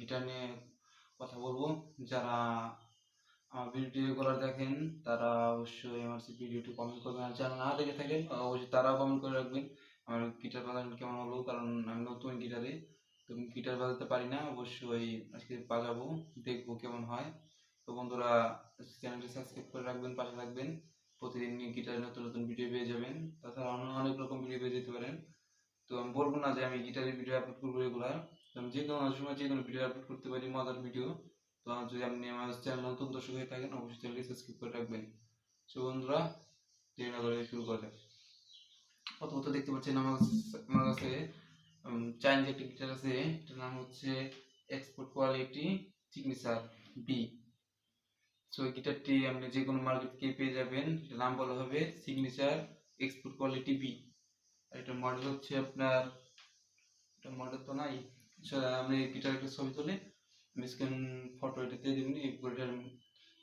Guitar নিয়ে কথা বলবো। যারা আমার ভিডিওটি রেগুলার দেখেন তারা অবশ্যই আমার ভিডিওটি কমেন্ট করবেন, আর যারা না দেখে থাকেন অবশ্যই তারাও কমেন্ট করে রাখবেন আমার গিটার বাজানো কেমন হলো। কারণ আমি নতুন গিটারে, তো গিটার বাজাতে পারি না, অবশ্যই আজকে বাজাবো, দেখবো কেমন হয়। তো বন্ধুরা, চ্যানেলটি সাবস্ক্রাইব করে রাখবেন, পাশে থাকবেন, প্রতিদিন গিটারের নতুন নতুন ভিডিও পেয়ে যাবেন। তাছাড়া অনেক রকম ভিডিও পেয়ে যেতে পারেন। তো আমি বলবো না যে আমি গিটারের ভিডিও আপলোড করবো রেগুলার, তো আমি যে কোনো সময় যে কোনো ভিডিও আপলোড করতে পারি, মজার ভিডিও। তো যদি আপনি আমার চ্যানেল নতুন দর্শক হয়ে থাকেন অবশ্যই চ্যানেলটি সাবস্ক্রাইব করে রাখবেন। সো বন্ধুরা, দেরি না করে শুরু করা যাক। প্রথমত দেখতে পাচ্ছেন আমার কাছে চাইনিজ একটি গিটার আছে, এটার নাম হচ্ছে export quality signature B. So এই গিটারটি আপনি যে কোনো মার্কেট থেকে পেয়ে যাবেন, এটার নাম বলা হবে সিগনেচার এক্সপোর্ট কোয়ালিটি বি। আর এটার মডেল হচ্ছে আপনার, এটা মডেল তো নাই, আমি গিটার একটা ছবি তুলে আমি স্ক্যান ফটো এটাতে দিবেন, এই গিটার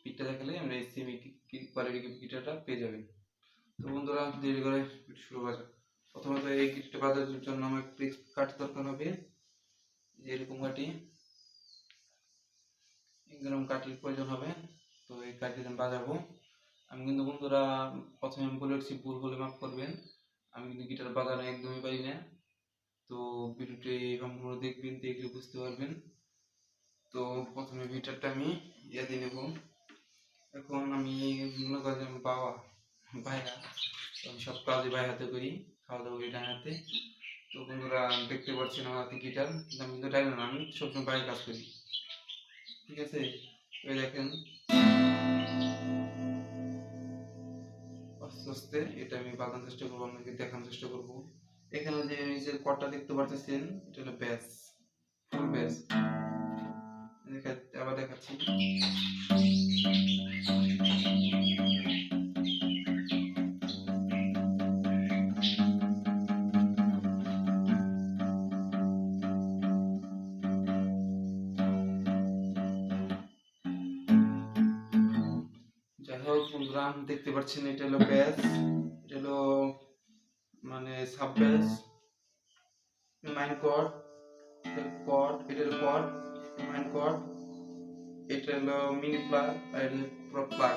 পিকটা দেখালে আমরা এই সেমি কোয়ালিটি গিটারটা পেয়ে যাবেন। তো বন্ধুরা, দেরি করে শুরু করা যাক। প্রথমত এই গিটারটা বাজানোর জন্য আমার একটা কাঠ দরকার হবে, এরকম কাঠি, এরকম কাঠের প্রয়োজন হবে। তো এই কাঠি আমি বাজাবো। আমি কিন্তু বন্ধুরা প্রথমে আমি বলে রাখছি, ভুল হলে মাফ করবেন, আমি কিন্তু গিটার বাজানো একদমই পারি না। তো ভিডিওটি সম্পূর্ণ দেখবেন, দেখলে বুঝতে পারবেন। তো প্রথমে গিটারটা আমি দিয়ে নেব। এখন আমি মনে করি আমি বাবা ভাইরা, আমি সব কাজই ভাই হাতে করি, খাওয়া দাওয়া করি ডান হাতে। তো বন্ধুরা দেখতে পাচ্ছেন আমার হাতে গিটার, কিন্তু আমি কিন্তু ডাইন না, আমি সবসময় বাইরে কাজ করি, ঠিক আছে? ওই দেখেন আস্তে আস্তে এটা আমি বাজানোর চেষ্টা করবো, আপনাকে দেখানোর চেষ্টা করবো। এখানে যে নিচের কর্ডটা দেখতে পাচ্ছেন, এটা হলো ব্যাস, ফুল ব্যাস। আবার দেখাচ্ছি, যাই হোক বন্ধুরা দেখতে পাচ্ছেন এটা হলো ব্যাস, এটা হলো মানে সাব ব্যাস, মাইন কর্ড, কর্ড, এটা হলো কর্ড, মাইন কর্ড, এটা হলো মিনি প্লাগ, আর এটা হলো প্রো প্লাগ।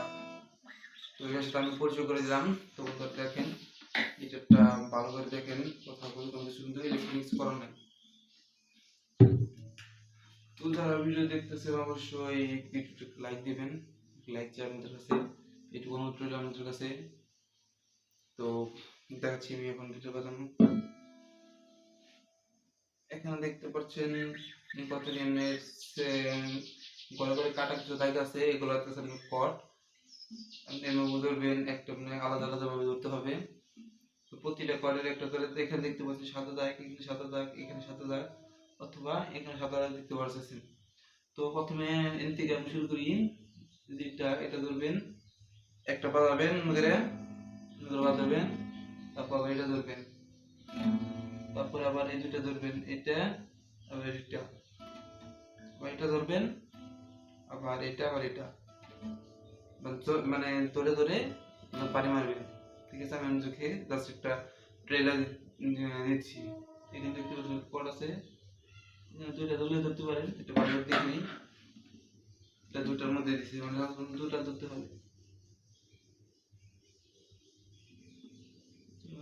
তো এর সাথে আমি পরিচয় করে দিলাম। তো বন্ধুরা দেখেন, গিটারটা ভালো করে দেখেন, কথা বলতে কোনো সুন্দর ইলেকট্রনিক্স করা নাই। তো যারা ভিডিও দেখতেছেন অবশ্যই ভিডিওটাকে লাইক দিবেন, লাইক চাই আমাদের কাছে, এটুকু অনুরোধ রইল আমাদের কাছে। তো দেখাচ্ছি আমি এখন গিটার বাজানো। এখানে দেখতে পাচ্ছেন কত নিম্নের গলা করে কাটা কিছু দাগ আছে, এগুলো হচ্ছে কট, আপনি এভাবে ধরবেন, একটা মানে আলাদা আলাদা ভাবে ধরতে হবে। তো প্রতিটা কর্ডের একটা করে এখানে দেখতে পাচ্ছেন সাদা দাগ, এখানে সাদা দাগ, এখানে সাদা দাগ, অথবা এখানে সাদা দাগ দেখতে পাচ্ছেন। তো প্রথমে এন থেকে আমি শুরু করি, যেটা এটা ধরবেন, একটা বাজাবেন ধরে বাজাবেন, তারপর আবার এটা ধরবেন, তারপর আবার এই দুটা ধরবেন, এটা আবার এটা, আবার এটা ধরবেন, আবার এটা, আবার এটা, মানে ধরে ধরে পানি মারবেন, ঠিক আছে? আমি চোখে জাস্ট একটা ট্রেলার দিচ্ছি। এখানে দেখতে পাচ্ছেন কর্ড আছে, দুইটা ধরলে ধরতে পারেন, এটা ভালো দিক নেই, এটা দুটার মধ্যে দিচ্ছি, মানে দুটা ধরতে হবে।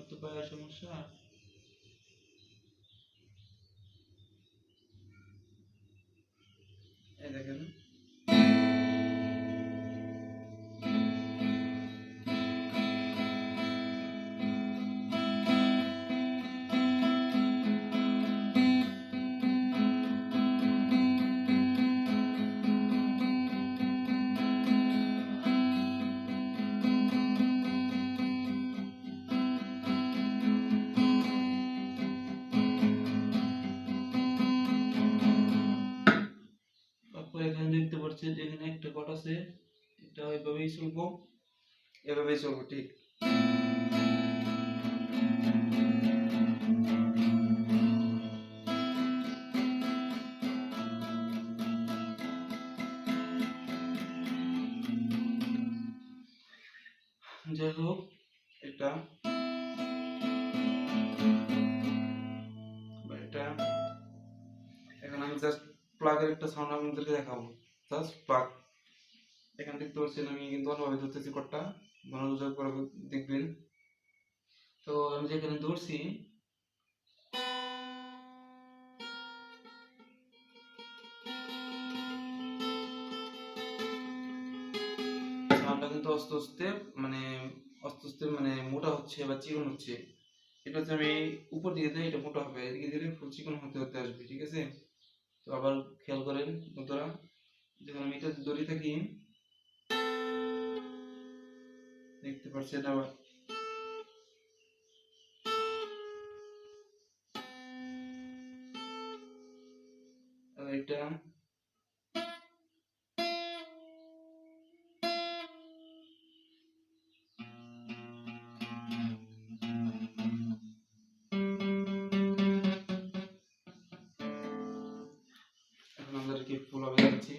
তো পায়ের সমস্যা, এই দেখেন এখানে দেখতে পাচ্ছেন এখানে একটা কট আছে, এটা এভাবেই চলবো, এভাবেই চলবো, ঠিক। যাই হোক, এটা এটা এখন আমি জাস্ট প্লাগের একটা সাউন্ড আপনাদেরকে দেখাবো। Just plug. এখানে দেখতে পাচ্ছেন আমি কিন্তু অন্যভাবে ধরতেছি কর্ডটা, মনোযোগ করে দেখবেন। তো আমি যেখানে ধরছি সাউন্ডটা কিন্তু মানে আস্তে আস্তে মানে মোটা হচ্ছে বা চিকন হচ্ছে। এটা হচ্ছে আমি উপর দিকে দিলে এটা মোটা হবে, এদিকে দিলে ফুল চিকন হতে হতে আসবে, ঠিক আছে? তো আবার খেয়াল করেন বন্ধুরা, যখন আমি এটা দড়ি থাকি দেখতে পাচ্ছেন আবার এটা এখন আমাদেরকে ফুল হবে যাচ্ছি।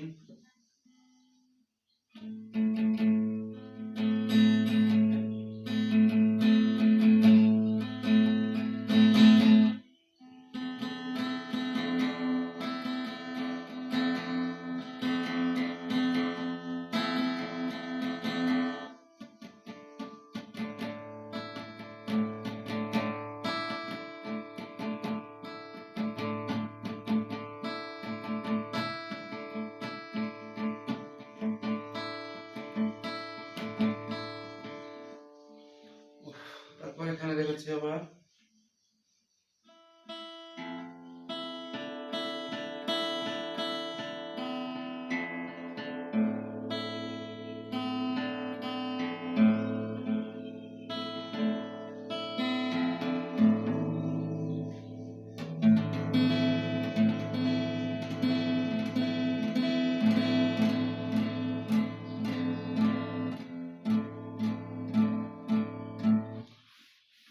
তারপর এখানে দেখাচ্ছি আবার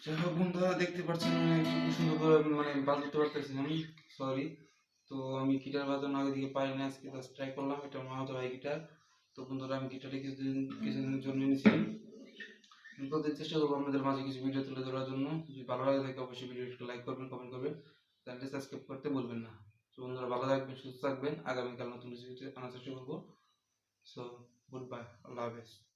যাই হোক বন্ধুরা, দেখতে পাচ্ছেন আমি খুব সুন্দর করে মানে বাজাতে পারতেছি আমি, সরি। তো আমি গিটার বাজানো আগে থেকে পারি না, আজকে জাস্ট ট্রাই করলাম। এটা আমার মামাতো ভাই গিটার। তো বন্ধুরা আমি গিটারে কিছুদিনের জন্য নিয়েছি। আমি প্রতিদিন চেষ্টা করবো আপনাদের মাঝে কিছু ভিডিও তুলে ধরার জন্য। যদি ভালো লাগে থাকে অবশ্যই ভিডিওটিকে লাইক করবেন, কমেন্ট করবেন, চ্যানেলটি সাবস্ক্রাইব করতে ভুলবেন না। তো বন্ধুরা ভালো থাকবেন, সুস্থ থাকবেন, আগামীকাল নতুন কিছু আনার চেষ্টা করবো। সো গুড বাই, আল্লাহ হাফেজ।